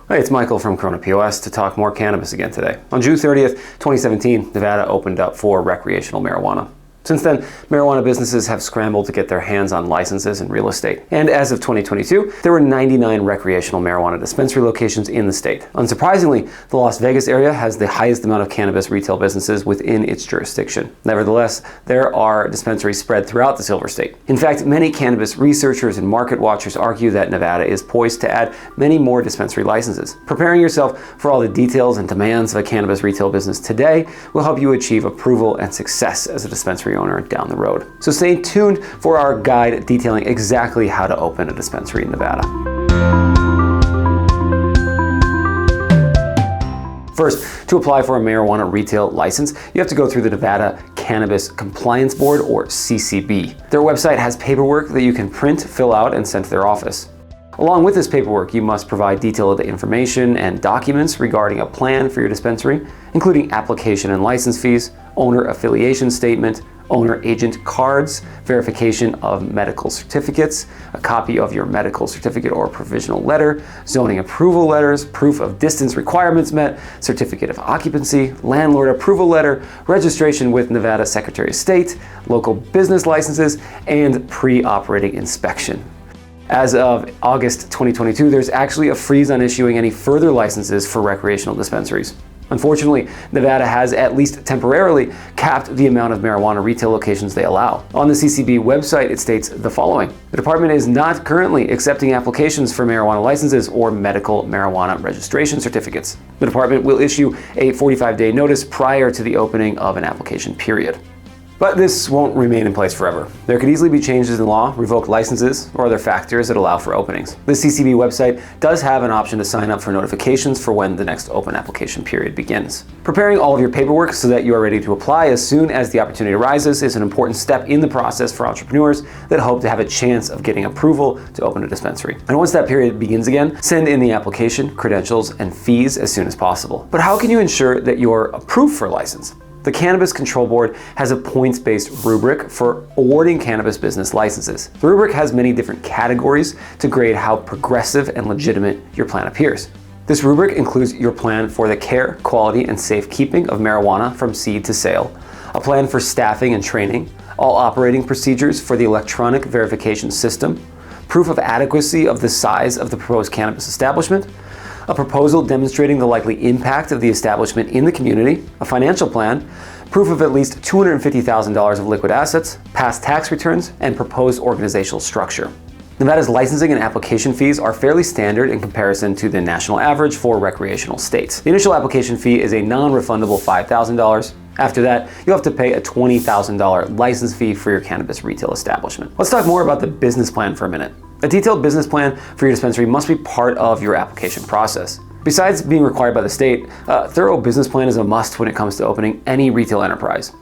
Hey, it's Michael from KORONA POS to talk more cannabis again today. On June 30th, 2017, Nevada opened up for recreational marijuana. Since then, marijuana businesses have scrambled to get their hands on licenses and real estate. And as of 2022, there were 99 recreational marijuana dispensary locations in the state. Unsurprisingly, the Las Vegas area has the highest amount of cannabis retail businesses within its jurisdiction. Nevertheless, there are dispensaries spread throughout the Silver State. In fact, many cannabis researchers and market watchers argue that Nevada is poised to add many more dispensary licenses. Preparing yourself for all the details and demands of a cannabis retail business today will help you achieve approval and success as a dispensary owner down the road. So stay tuned for our guide detailing exactly how to open a dispensary in Nevada. First, to apply for a marijuana retail license, you have to go through the Nevada Cannabis Compliance Board, or CCB. Their website has paperwork that you can print, fill out, and send to their office. Along with this paperwork, you must provide detailed information and documents regarding a plan for your dispensary, including application and license fees, owner affiliation statement, owner agent cards, verification of medical certificates, a copy of your medical certificate or provisional letter, zoning approval letters, proof of distance requirements met, certificate of occupancy, landlord approval letter, registration with Nevada Secretary of State, local business licenses, and pre-operating inspection. As of August 2022, there's actually a freeze on issuing any further licenses for recreational dispensaries. Unfortunately, Nevada has at least temporarily capped the amount of marijuana retail locations they allow. On the CCB website, it states the following: the department is not currently accepting applications for marijuana licenses or medical marijuana registration certificates. The department will issue a 45-day notice prior to the opening of an application period. But this won't remain in place forever. There could easily be changes in law, revoked licenses, or other factors that allow for openings. The CCB website does have an option to sign up for notifications for when the next open application period begins. Preparing all of your paperwork so that you are ready to apply as soon as the opportunity arises is an important step in the process for entrepreneurs that hope to have a chance of getting approval to open a dispensary. And once that period begins again, send in the application, credentials, and fees as soon as possible. But how can you ensure that you're approved for a license? The Cannabis Control Board has a points-based rubric for awarding cannabis business licenses. The rubric has many different categories to grade how progressive and legitimate your plan appears. This rubric includes your plan for the care, quality, and safekeeping of marijuana from seed to sale, a plan for staffing and training, all operating procedures for the electronic verification system, proof of adequacy of the size of the proposed cannabis establishment, a proposal demonstrating the likely impact of the establishment in the community, a financial plan, proof of at least $250,000 of liquid assets, past tax returns, and proposed organizational structure. Nevada's licensing and application fees are fairly standard in comparison to the national average for recreational states. The initial application fee is a non-refundable $5,000. After that, you'll have to pay a $20,000 license fee for your cannabis retail establishment. Let's talk more about the business plan for a minute. A detailed business plan for your dispensary must be part of your application process. Besides being required by the state, a thorough business plan is a must when it comes to opening any retail enterprise.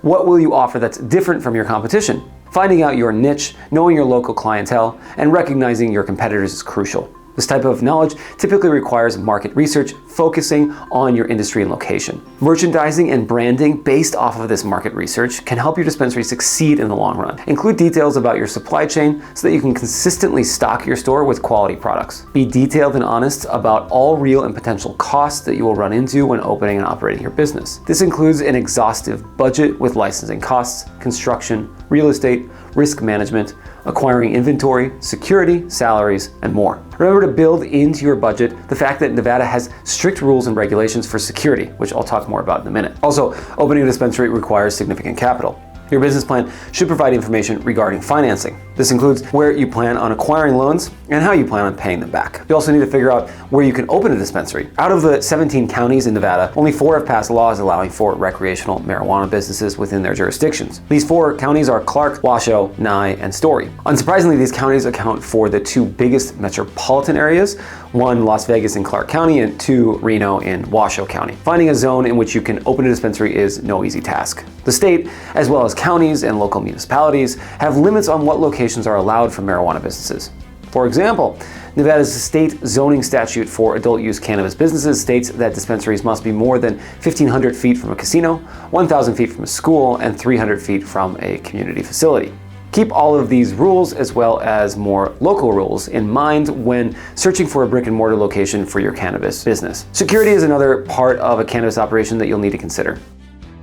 What will you offer that's different from your competition? Finding out your niche, knowing your local clientele, and recognizing your competitors is crucial. This type of knowledge typically requires market research focusing on your industry and location. Merchandising and branding based off of this market research can help your dispensary succeed in the long run. Include details about your supply chain so that you can consistently stock your store with quality products. Be detailed and honest about all real and potential costs that you will run into when opening and operating your business. This includes an exhaustive budget with licensing costs, construction, real estate, risk management, acquiring inventory, security, salaries, and more. Remember to build into your budget the fact that Nevada has strict rules and regulations for security, which I'll talk more about in a minute. Also, opening a dispensary requires significant capital. Your business plan should provide information regarding financing. This includes where you plan on acquiring loans and how you plan on paying them back. You also need to figure out where you can open a dispensary. Out of the 17 counties in Nevada, only 4 have passed laws allowing for recreational marijuana businesses within their jurisdictions. These 4 counties are Clark, Washoe, Nye, and Story. Unsurprisingly, these counties account for the 2 biggest metropolitan areas, 1 Las Vegas in Clark County and 2 Reno in Washoe County. Finding a zone in which you can open a dispensary is no easy task. The state, as well as counties and local municipalities, have limits on what locations are allowed for marijuana businesses. For example, Nevada's state zoning statute for adult use cannabis businesses states that dispensaries must be more than 1,500 feet from a casino, 1,000 feet from a school, and 300 feet from a community facility. Keep all of these rules, as well as more local rules, in mind when searching for a brick and mortar location for your cannabis business. Security is another part of a cannabis operation that you'll need to consider.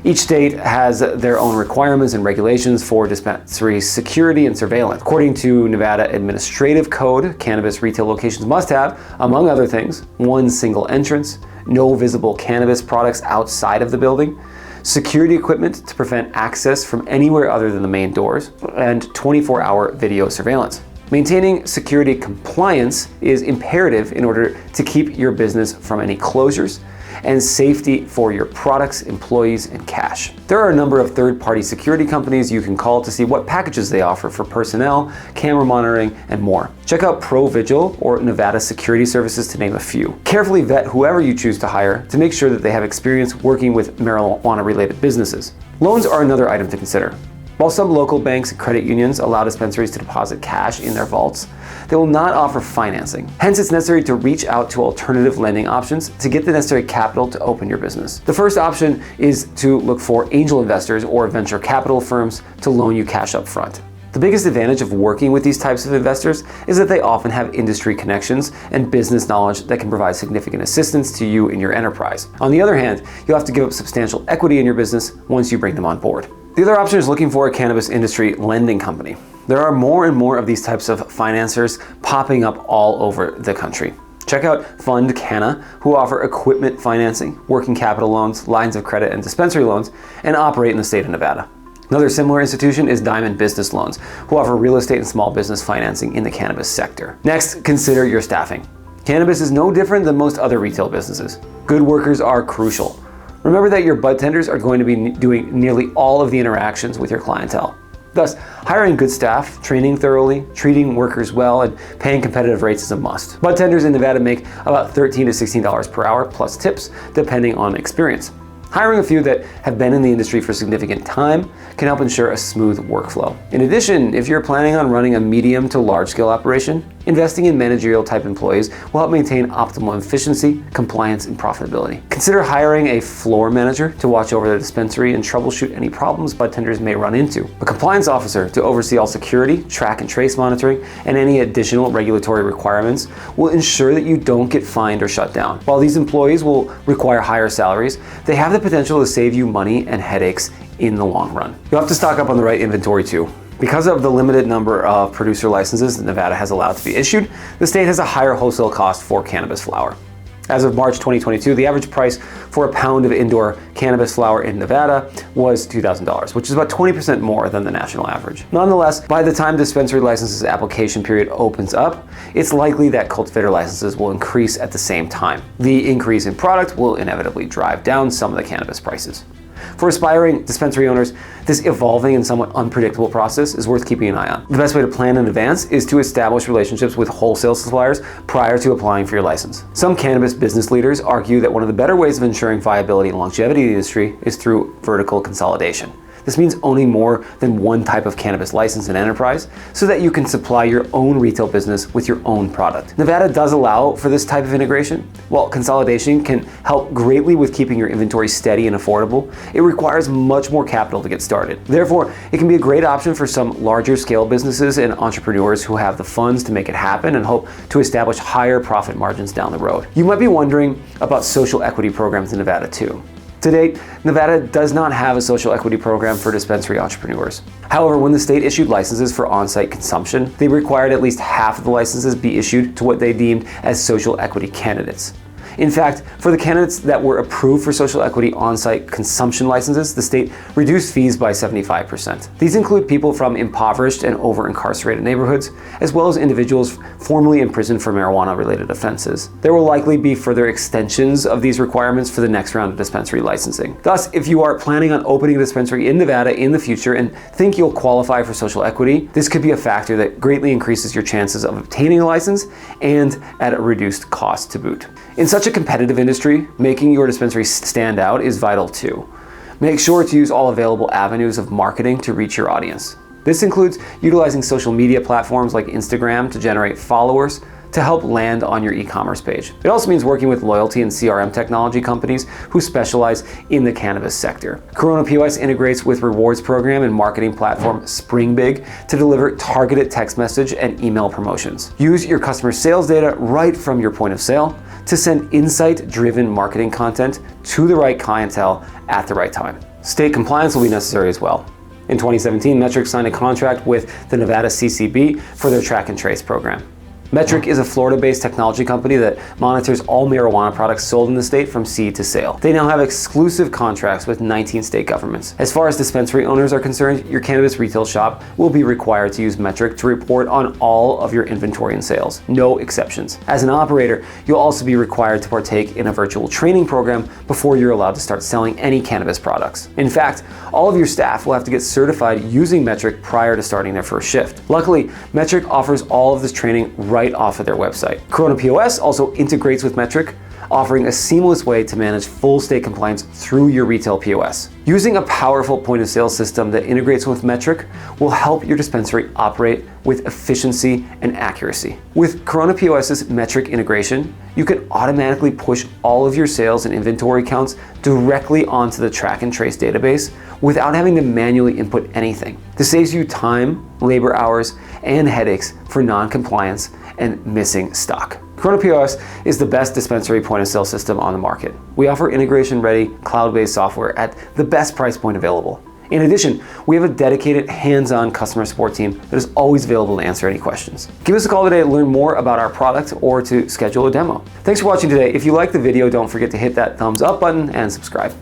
Each state has their own requirements and regulations for dispensary security and surveillance. According to Nevada Administrative Code, cannabis retail locations must have, among other things, one single entrance, no visible cannabis products outside of the building, security equipment to prevent access from anywhere other than the main doors, and 24-hour video surveillance. Maintaining security compliance is imperative in order to keep your business from any closures and safety for your products, employees, and cash. There are a number of third-party security companies you can call to see what packages they offer for personnel, camera monitoring, and more. Check out ProVigil or Nevada Security Services to name a few. Carefully vet whoever you choose to hire to make sure that they have experience working with marijuana-related businesses. Loans are another item to consider. While some local banks and credit unions allow dispensaries to deposit cash in their vaults, they will not offer financing. Hence, it's necessary to reach out to alternative lending options to get the necessary capital to open your business. The first option is to look for angel investors or venture capital firms to loan you cash up front. The biggest advantage of working with these types of investors is that they often have industry connections and business knowledge that can provide significant assistance to you in your enterprise. On the other hand, you'll have to give up substantial equity in your business once you bring them on board. The other option is looking for a cannabis industry lending company. There are more and more of these types of financiers popping up all over the country. Check out Fund Canna, who offer equipment financing, working capital loans, lines of credit, and dispensary loans, and operate in the state of Nevada. Another similar institution is Diamond Business Loans, who offer real estate and small business financing in the cannabis sector. Next, consider your staffing. Cannabis is no different than most other retail businesses. Good workers are crucial. Remember that your bud tenders are going to be doing nearly all of the interactions with your clientele. Thus, hiring good staff, training thoroughly, treating workers well, and paying competitive rates is a must. Bud tenders in Nevada make about $13 to $16 per hour plus tips, depending on experience. Hiring a few that have been in the industry for significant time can help ensure a smooth workflow. In addition, if you're planning on running a medium to large scale operation, investing in managerial type employees will help maintain optimal efficiency, compliance, and profitability. Consider hiring a floor manager to watch over the dispensary and troubleshoot any problems bud tenders may run into, a compliance officer to oversee all security, track and trace monitoring, and any additional regulatory requirements will ensure that you don't get fined or shut down. While these employees will require higher salaries, they have the potential to save you money and headaches in the long run. You'll have to stock up on the right inventory too. Because of the limited number of producer licenses that Nevada has allowed to be issued, the state has a higher wholesale cost for cannabis flower. As of March 2022, the average price for a pound of indoor cannabis flower in Nevada was $2,000, which is about 20% more than the national average. Nonetheless, by the time dispensary licenses application period opens up, it's likely that cultivator licenses will increase at the same time. The increase in product will inevitably drive down some of the cannabis prices. For aspiring dispensary owners, this evolving and somewhat unpredictable process is worth keeping an eye on. The best way to plan in advance is to establish relationships with wholesale suppliers prior to applying for your license. Some cannabis business leaders argue that one of the better ways of ensuring viability and longevity of the industry is through vertical consolidation. This means owning more than one type of cannabis license and enterprise so that you can supply your own retail business with your own product. Nevada does allow for this type of integration. While consolidation can help greatly with keeping your inventory steady and affordable, it requires much more capital to get started. Therefore, it can be a great option for some larger scale businesses and entrepreneurs who have the funds to make it happen and hope to establish higher profit margins down the road. You might be wondering about social equity programs in Nevada too. To date, Nevada does not have a social equity program for dispensary entrepreneurs. However, when the state issued licenses for on-site consumption, they required at least half of the licenses be issued to what they deemed as social equity candidates. In fact, for the candidates that were approved for social equity on-site consumption licenses, the state reduced fees by 75%. These include people from impoverished and over-incarcerated neighborhoods, as well as individuals formerly imprisoned for marijuana-related offenses. There will likely be further extensions of these requirements for the next round of dispensary licensing. Thus, if you are planning on opening a dispensary in Nevada in the future and think you'll qualify for social equity, this could be a factor that greatly increases your chances of obtaining a license and at a reduced cost to boot. In such a competitive industry, making your dispensary stand out is vital too. Make sure to use all available avenues of marketing to reach your audience. This includes utilizing social media platforms like Instagram to generate followers, to help land on your e-commerce page. It also means working with loyalty and CRM technology companies who specialize in the cannabis sector. KORONA POS integrates with rewards program and marketing platform SpringBig to deliver targeted text message and email promotions. Use your customer sales data right from your point of sale to send insight-driven marketing content to the right clientele at the right time. State compliance will be necessary as well. In 2017, Metrc signed a contract with the Nevada CCB for their track and trace program. Metrc is a Florida-based technology company that monitors all marijuana products sold in the state from seed to sale. They now have exclusive contracts with 19 state governments. As far as dispensary owners are concerned, your cannabis retail shop will be required to use Metrc to report on all of your inventory and sales, no exceptions. As an operator, you'll also be required to partake in a virtual training program before you're allowed to start selling any cannabis products. In fact, all of your staff will have to get certified using Metrc prior to starting their first shift. Luckily, Metrc offers all of this training right off of their website. KORONA POS also integrates with Metrc, offering a seamless way to manage full state compliance through your retail POS. Using a powerful point of sale system that integrates with Metrc will help your dispensary operate with efficiency and accuracy. With KORONA POS's Metrc integration, you can automatically push all of your sales and inventory counts directly onto the track and trace database without having to manually input anything. This saves you time, labor hours, and headaches for non-compliance and missing stock. KORONA POS is the best dispensary point of sale system on the market. We offer integration-ready, cloud-based software at the best price point available. In addition, we have a dedicated, hands-on customer support team that is always available to answer any questions. Give us a call today to learn more about our product or to schedule a demo. Thanks for watching today. If you liked the video, don't forget to hit that thumbs up button and subscribe.